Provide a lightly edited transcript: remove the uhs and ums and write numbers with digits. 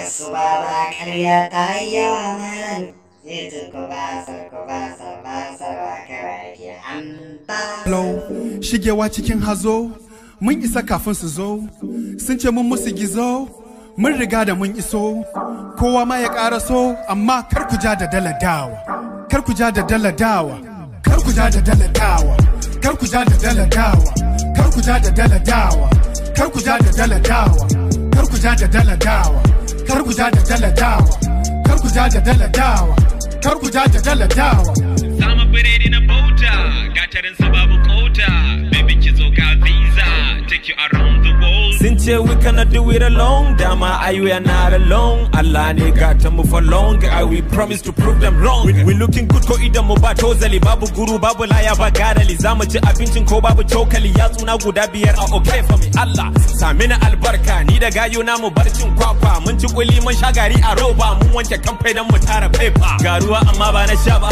su baba ƙarya ta yawa malam. Hello, shigewa cikin hazo, mun isa kafin su zo, sun ce mun musu gizo, mun riga da mun iso, kowa ma ya ƙara so, amma kar ku ja da dala dawa, kar ku ja da dala dawa, kar ku ja da dala dawa, kar ku ja da dala dawa, kar ku ja da dala dawa, kar ku ja da dala dawa, kar ku ja da dala dawa, kar ku ja da dala dawa, kar ku ja da dala dawa, kar ku ja da dala dawa. Sama biredi na bauta, gatarin su babu kota, baby ki zo ka visa, take you around the world. Sun ce we cannot do it alone, dama I we are not alone. Allah ne gata mu for long, I we promise to prove them wrong. We looking good ko idan mu ba tozali, babu guru babu laya ba garali, zamu ci abincin ko babu cokali, yatsuna guda biyar a okay for me Allah. Sami na albarka, ni da gayo na mu barcin kwakwa, mun ci kuli mun sha gari a roba, mun wanke kamfai dan mu tara paper. Garuwa amma ba na sha ba.